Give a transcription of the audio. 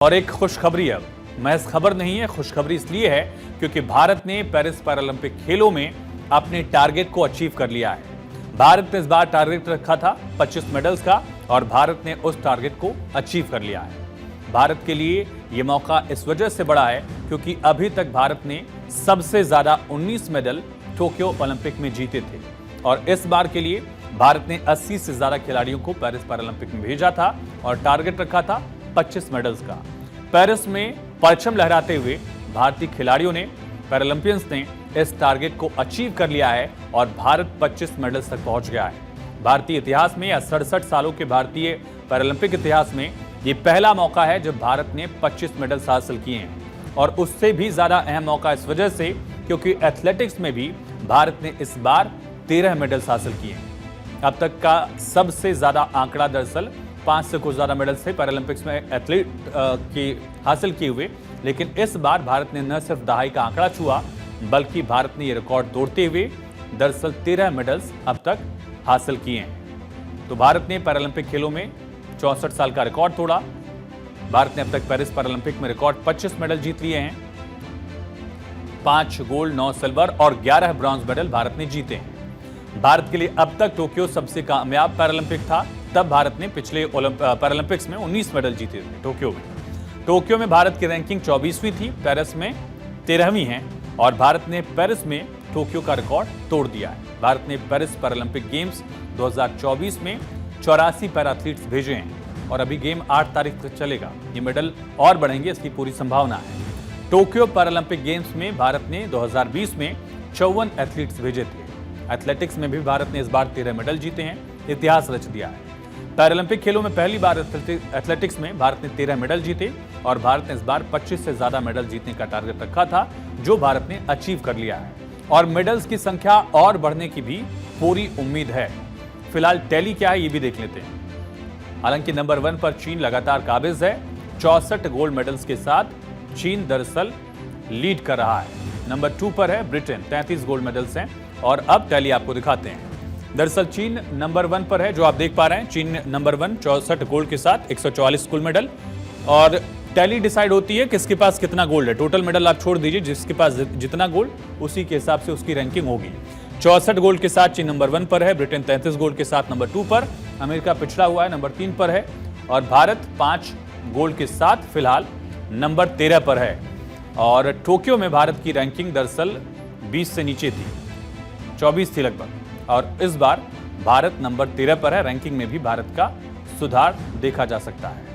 और एक खुशखबरी है, महज खबर नहीं है, खुशखबरी इसलिए है क्योंकि भारत ने पेरिस पैरालंपिक खेलों में अपने टारगेट को अचीव कर लिया है। भारत ने इस बार टारगेट रखा था 25 मेडल्स का और भारत ने उस टारगेट को अचीव कर लिया है। भारत के लिए यह मौका इस वजह से बड़ा है क्योंकि अभी तक भारत ने सबसे ज्यादा 19 मेडल टोक्यो ओलंपिक में जीते थे और इस बार के लिए भारत ने 80 से ज्यादा खिलाड़ियों को पेरिस पैरालंपिक में भेजा था और टारगेट रखा था 25 मेडल्स का। पेरिस में परचम लहराते हुए भारतीय खिलाड़ियों ने, पैरालंपियंस ने इस टारगेट को अचीव कर लिया है और भारत 25 मेडल्स तक पहुंच गया है। भारतीय इतिहास में या 67 सालों के भारतीय पैरालंपिक इतिहास में ये पहला मौका है जब भारत ने 25 मेडल्स हासिल किए हैं और उससे भी ज्यादा अहम मौका इस वजह से क्योंकि एथलेटिक्स में भी भारत ने इस बार 13 मेडल्स हासिल किए हैं। अब तक का सबसे ज्यादा आंकड़ा दरअसल 5 से कुछ ज्यादा मेडल्स थे पैरालंपिक्स में एथलीट की हासिल किए हुए, लेकिन इस बार भारत ने न सिर्फ दहाई का आंकड़ा छुआ बल्कि भारत ने यह रिकॉर्ड तोड़ते हुए दरअसल 13 मेडल्स अब तक हासिल किए हैं। तो भारत ने पैरालंपिक खेलों में 64 साल का रिकॉर्ड तोड़ा। भारत ने अब तक पेरिस पैरालंपिक में रिकॉर्ड 25 मेडल जीत लिए हैं। 5 गोल्ड, 9 सिल्वर और 11 ब्रॉन्ज मेडल भारत ने जीते हैं। भारत के लिए अब तक टोक्यो सबसे कामयाब पैरालंपिक था। तब भारत ने पिछले पैरालंपिक्स में 19 मेडल जीते थे टोक्यो में भारत की रैंकिंग 24वीं थी, पेरिस में 13वीं है और भारत ने पेरिस में टोक्यो का रिकॉर्ड तोड़ दिया है। भारत ने पेरिस पैरालंपिक गेम्स 2024 में 84 पैरा एथलीट्स भेजे हैं और अभी गेम 8 तारीख तक चलेगा। ये मेडल और बढ़ेंगे, इसकी पूरी संभावना है। टोक्यो पैरालंपिक गेम्स में भारत ने 2020 में 54 एथलीट्स भेजे थे। एथलेटिक्स में भी भारत ने इस बार 13 मेडल जीते हैं, इतिहास रच दिया है। पैरालंपिक खेलों में पहली बार एथलेटिक्स में भारत ने 13 मेडल जीते और भारत ने इस बार 25 से ज्यादा मेडल जीतने का टारगेट रखा था, जो भारत ने अचीव कर लिया है और मेडल्स की संख्या और बढ़ने की भी पूरी उम्मीद है। फिलहाल टैली क्या है ये भी देख लेते हैं। हालांकि नंबर 1 पर चीन लगातार काबिज है। 64 गोल्ड मेडल्स के साथ चीन दरअसल लीड कर रहा है। नंबर 2 पर है ब्रिटेन, 33 गोल्ड मेडल्स हैं और अब टैली आपको दिखाते हैं। दरअसल चीन नंबर 1 पर है, जो आप देख पा रहे हैं। चीन नंबर 1 64 गोल्ड के साथ 144 गोल्ड मेडल और टैली डिसाइड होती है किसके पास कितना गोल्ड है। टोटल मेडल आप छोड़ दीजिए, जिसके पास जितना गोल्ड उसी के हिसाब से उसकी रैंकिंग होगी। 64 गोल्ड के साथ चीन नंबर 1 पर है, ब्रिटेन 33 गोल्ड के साथ नंबर 2 पर, अमेरिका पिछड़ा हुआ है नंबर 3 पर है और भारत 5 गोल्ड के साथ फिलहाल नंबर 13 पर है। और टोक्यो में भारत की रैंकिंग दरअसल 20 से नीचे थी, 24 थी लगभग, और इस बार भारत नंबर 13 पर है। रैंकिंग में भी भारत का सुधार देखा जा सकता है।